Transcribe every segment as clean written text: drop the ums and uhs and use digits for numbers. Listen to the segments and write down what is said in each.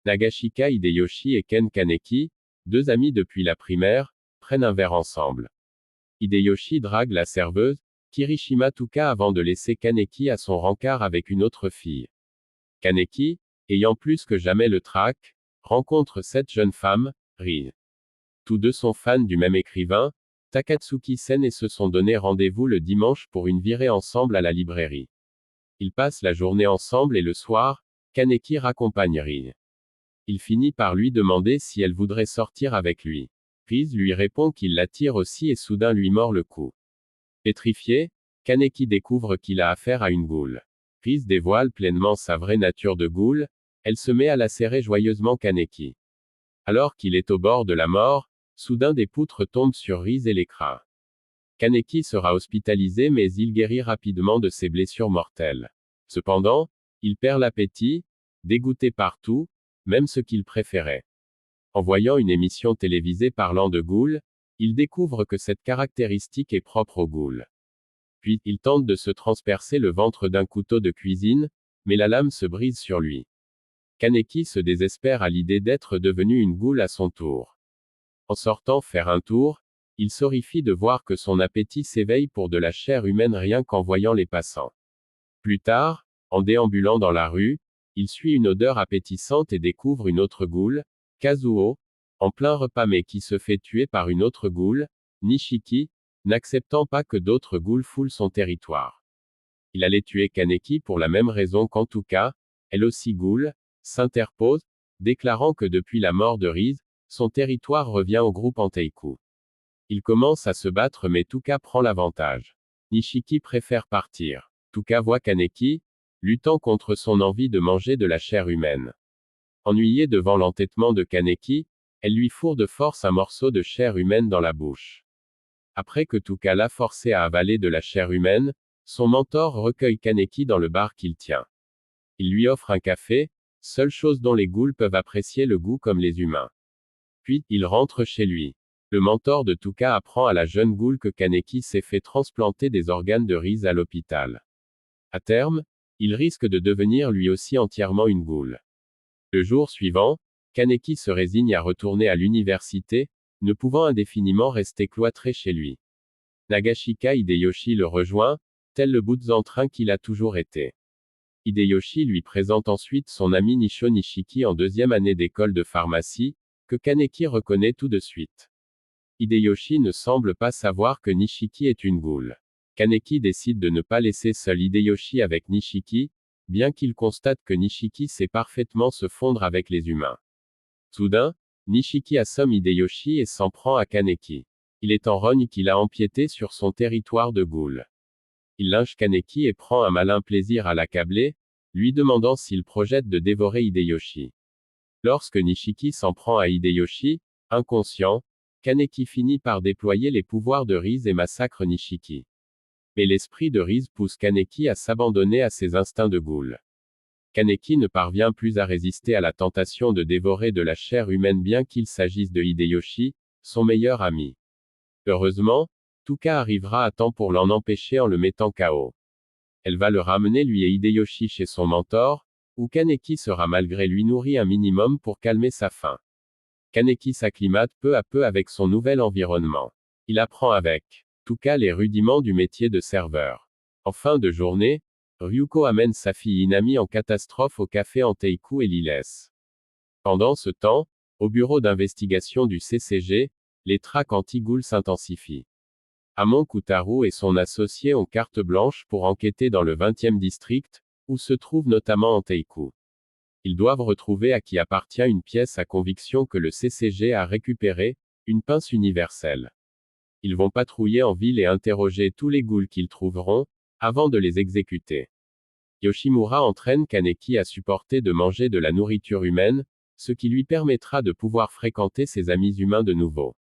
Nagashika Hideyoshi et Ken Kaneki, deux amis depuis la primaire, prennent un verre ensemble. Hideyoshi drague la serveuse, Kirishima Tuka avant de laisser Kaneki à son rencard avec une autre fille. Kaneki, ayant plus que jamais le trac, rencontre cette jeune femme, Ri. Tous deux sont fans du même écrivain, Takatsuki Sen et se sont donné rendez-vous le dimanche pour une virée ensemble à la librairie. Ils passent la journée ensemble et le soir, Kaneki raccompagne Ri. Il finit par lui demander si elle voudrait sortir avec lui. Riz lui répond qu'il l'attire aussi et soudain lui mord le cou. Pétrifié, Kaneki découvre qu'il a affaire à une goule. Riz dévoile pleinement sa vraie nature de goule, elle se met à lacérer joyeusement Kaneki. Alors qu'il est au bord de la mort, soudain des poutres tombent sur Riz et l'écrasent. Kaneki sera hospitalisé mais il guérit rapidement de ses blessures mortelles. Cependant, il perd l'appétit, dégoûté par tout, même ce qu'il préférait. En voyant une émission télévisée parlant de goules, il découvre que cette caractéristique est propre aux goules. Puis, il tente de se transpercer le ventre d'un couteau de cuisine, mais la lame se brise sur lui. Kaneki se désespère à l'idée d'être devenu une goule à son tour. En sortant faire un tour, il s'horrifie de voir que son appétit s'éveille pour de la chair humaine rien qu'en voyant les passants. Plus tard, en déambulant dans la rue, il suit une odeur appétissante et découvre une autre goule, Kazuo, en plein repas mais qui se fait tuer par une autre goule, Nishiki, n'acceptant pas que d'autres goules foulent son territoire. Il allait tuer Kaneki pour la même raison qu'en tout cas, elle aussi goule, s'interpose, déclarant que depuis la mort de Riz, son territoire revient au groupe Anteiku. Il commence à se battre mais Tuka prend l'avantage. Nishiki préfère partir. Tuka voit Kaneki, luttant contre son envie de manger de la chair humaine. Ennuyée devant l'entêtement de Kaneki, elle lui fourre de force un morceau de chair humaine dans la bouche. Après que Tuka l'a forcé à avaler de la chair humaine, son mentor recueille Kaneki dans le bar qu'il tient. Il lui offre un café, seule chose dont les ghouls peuvent apprécier le goût comme les humains. Puis, il rentre chez lui. Le mentor de Tuka apprend à la jeune ghoul que Kaneki s'est fait transplanter des organes de Riz à l'hôpital. À terme, il risque de devenir lui aussi entièrement une ghoul. Le jour suivant, Kaneki se résigne à retourner à l'université, ne pouvant indéfiniment rester cloîtré chez lui. Nagashika Hideyoshi le rejoint, tel le bout-en-train qu'il a toujours été. Hideyoshi lui présente ensuite son ami Nisho Nishiki en deuxième année d'école de pharmacie, que Kaneki reconnaît tout de suite. Hideyoshi ne semble pas savoir que Nishiki est une ghoul. Kaneki décide de ne pas laisser seul Hideyoshi avec Nishiki, bien qu'il constate que Nishiki sait parfaitement se fondre avec les humains. Soudain, Nishiki assomme Hideyoshi et s'en prend à Kaneki. Il est en rogne qu'il a empiété sur son territoire de ghoul. Il lynche Kaneki et prend un malin plaisir à l'accabler, lui demandant s'il projette de dévorer Hideyoshi. Lorsque Nishiki s'en prend à Hideyoshi, inconscient, Kaneki finit par déployer les pouvoirs de Riz et massacre Nishiki. Mais l'esprit de Riz pousse Kaneki à s'abandonner à ses instincts de ghoul. Kaneki ne parvient plus à résister à la tentation de dévorer de la chair humaine bien qu'il s'agisse de Hideyoshi, son meilleur ami. Heureusement, Tuka arrivera à temps pour l'en empêcher en le mettant KO. Elle va le ramener lui et Hideyoshi chez son mentor, où Kaneki sera malgré lui nourri un minimum pour calmer sa faim. Kaneki s'acclimate peu à peu avec son nouvel environnement. Il apprend avec Tuka les rudiments du métier de serveur. En fin de journée, Ryuko amène sa fille Inami en catastrophe au café Anteiku et l'y laisse. Pendant ce temps, au bureau d'investigation du CCG, les traques anti-ghouls s'intensifient. Amon Kutaru et son associé ont carte blanche pour enquêter dans le 20e district, où se trouve notamment Anteiku. Ils doivent retrouver à qui appartient une pièce à conviction que le CCG a récupérée, une pince universelle. Ils vont patrouiller en ville et interroger tous les ghouls qu'ils trouveront, avant de les exécuter. Yoshimura entraîne Kaneki à supporter de manger de la nourriture humaine, ce qui lui permettra de pouvoir fréquenter ses amis humains de nouveau.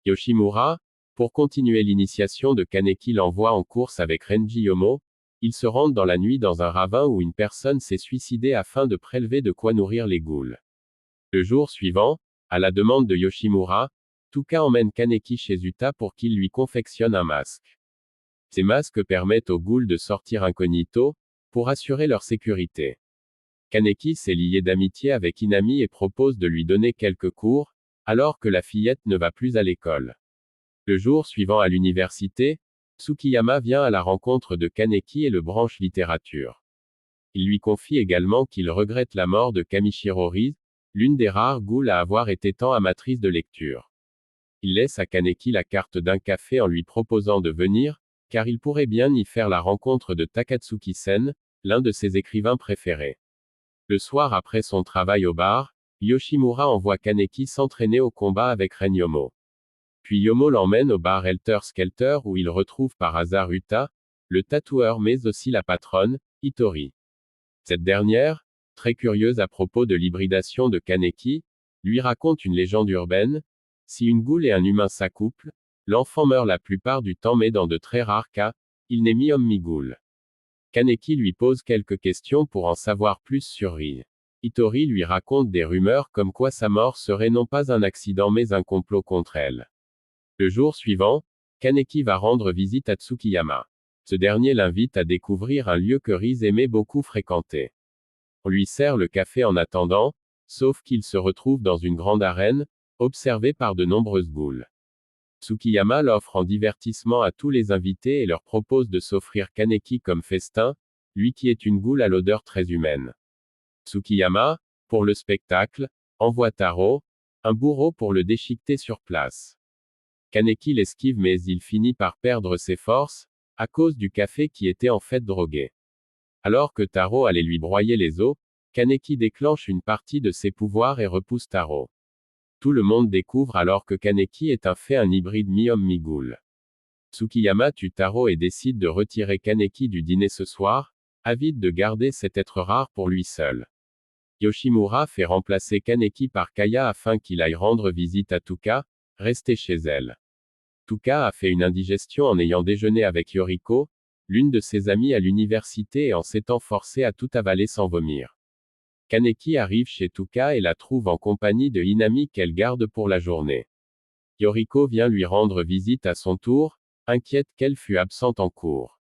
Yoshimura, pour continuer l'initiation de Kaneki, l'envoie en course avec Renji Yomo. Ils se rendent dans la nuit dans un ravin où une personne s'est suicidée afin de prélever de quoi nourrir les ghouls. Le jour suivant, à la demande de Yoshimura, Tuka emmène Kaneki chez Uta pour qu'il lui confectionne un masque. Ces masques permettent aux ghouls de sortir incognito, pour assurer leur sécurité. Kaneki s'est lié d'amitié avec Inami et propose de lui donner quelques cours, alors que la fillette ne va plus à l'école. Le jour suivant à l'université, Tsukiyama vient à la rencontre de Kaneki et le branche littérature. Il lui confie également qu'il regrette la mort de Kamishiro Riz, l'une des rares ghouls à avoir été tant amatrice de lecture. Il laisse à Kaneki la carte d'un café en lui proposant de venir, car il pourrait bien y faire la rencontre de Takatsuki-sen, l'un de ses écrivains préférés. Le soir après son travail au bar, Yoshimura envoie Kaneki s'entraîner au combat avec Ren Yomo. Puis Yomo l'emmène au bar Helter Skelter où il retrouve par hasard Uta, le tatoueur mais aussi la patronne, Hitori. Cette dernière, très curieuse à propos de l'hybridation de Kaneki, lui raconte une légende urbaine. Si une goule et un humain s'accouplent, l'enfant meurt la plupart du temps mais dans de très rares cas, il n'est mi-homme mi-goule. Kaneki lui pose quelques questions pour en savoir plus sur Ri. Hitori lui raconte des rumeurs comme quoi sa mort serait non pas un accident mais un complot contre elle. Le jour suivant, Kaneki va rendre visite à Tsukiyama. Ce dernier l'invite à découvrir un lieu que Riz aimait beaucoup fréquenter. On lui sert le café en attendant, sauf qu'il se retrouve dans une grande arène, observée par de nombreuses ghouls. Tsukiyama l'offre en divertissement à tous les invités et leur propose de s'offrir Kaneki comme festin, lui qui est une goule à l'odeur très humaine. Tsukiyama, pour le spectacle, envoie Taro, un bourreau pour le déchiqueter sur place. Kaneki l'esquive mais il finit par perdre ses forces, à cause du café qui était en fait drogué. Alors que Taro allait lui broyer les os, Kaneki déclenche une partie de ses pouvoirs et repousse Taro. Tout le monde découvre alors que Kaneki est un hybride mi-homme mi-ghoul. Tsukiyama tue Taro et décide de retirer Kaneki du dîner ce soir, avide de garder cet être rare pour lui seul. Yoshimura fait remplacer Kaneki par Kaya afin qu'il aille rendre visite à Tuka, restée chez elle. Tuka a fait une indigestion en ayant déjeuné avec Yoriko, l'une de ses amies à l'université et en s'étant forcée à tout avaler sans vomir. Kaneki arrive chez Tuka et la trouve en compagnie de Inami qu'elle garde pour la journée. Yoriko vient lui rendre visite à son tour, inquiète qu'elle fût absente en cours.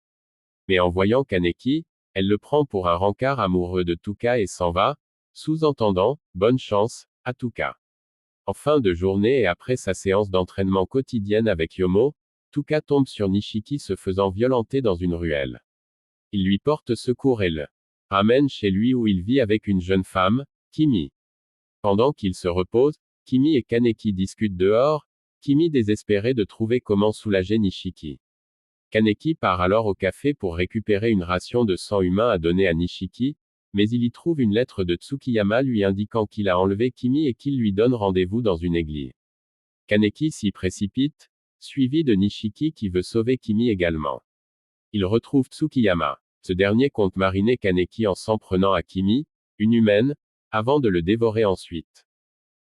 Mais en voyant Kaneki, elle le prend pour un rencard amoureux de Tuka et s'en va, sous-entendant, bonne chance, à Tuka. En fin de journée et après sa séance d'entraînement quotidienne avec Yomo, Tuka tombe sur Nishiki se faisant violenter dans une ruelle. Il lui porte secours et le ramène chez lui où il vit avec une jeune femme, Kimi. Pendant qu'il se repose, Kimi et Kaneki discutent dehors, Kimi désespéré de trouver comment soulager Nishiki. Kaneki part alors au café pour récupérer une ration de sang humain à donner à Nishiki, mais il y trouve une lettre de Tsukiyama lui indiquant qu'il a enlevé Kimi et qu'il lui donne rendez-vous dans une église. Kaneki s'y précipite, suivi de Nishiki qui veut sauver Kimi également. Il retrouve Tsukiyama. Ce dernier compte mariner Kaneki en s'en prenant à Kimi, une humaine, avant de le dévorer ensuite.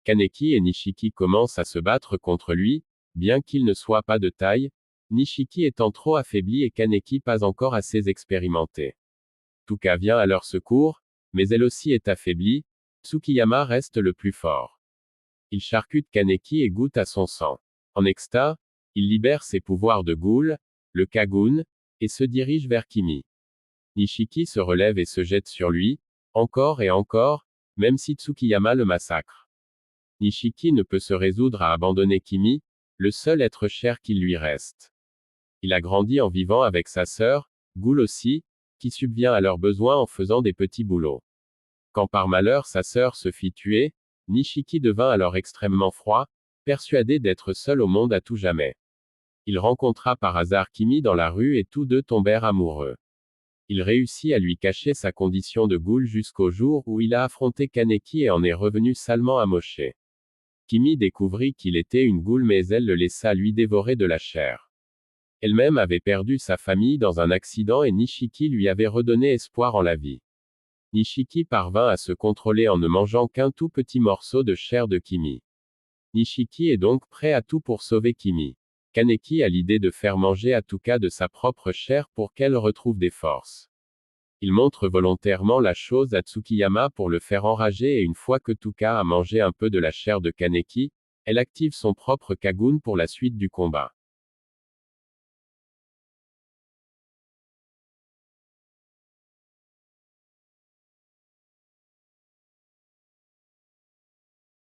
Kaneki et Nishiki commencent à se battre contre lui, bien qu'il ne soit pas de taille, Nishiki étant trop affaibli et Kaneki pas encore assez expérimenté. Tuka vient à leur secours, mais elle aussi est affaiblie, Tsukiyama reste le plus fort. Il charcute Kaneki et goûte à son sang. En extase, il libère ses pouvoirs de ghoul, le Kagun, et se dirige vers Kimi. Nishiki se relève et se jette sur lui, encore et encore, même si Tsukiyama le massacre. Nishiki ne peut se résoudre à abandonner Kimi, le seul être cher qu'il lui reste. Il a grandi en vivant avec sa sœur, Ghoul aussi, qui subvient à leurs besoins en faisant des petits boulots. Quand par malheur sa sœur se fit tuer, Nishiki devint alors extrêmement froid, persuadé d'être seul au monde à tout jamais. Il rencontra par hasard Kimi dans la rue et tous deux tombèrent amoureux. Il réussit à lui cacher sa condition de ghoul jusqu'au jour où il a affronté Kaneki et en est revenu salement amoché. Kimi découvrit qu'il était une ghoul mais elle le laissa lui dévorer de la chair. Elle-même avait perdu sa famille dans un accident et Nishiki lui avait redonné espoir en la vie. Nishiki parvint à se contrôler en ne mangeant qu'un tout petit morceau de chair de Kimi. Nishiki est donc prêt à tout pour sauver Kimi. Kaneki a l'idée de faire manger à Tuka de sa propre chair pour qu'elle retrouve des forces. Il montre volontairement la chose à Tsukiyama pour le faire enrager et une fois que Tuka a mangé un peu de la chair de Kaneki, elle active son propre Kagun pour la suite du combat.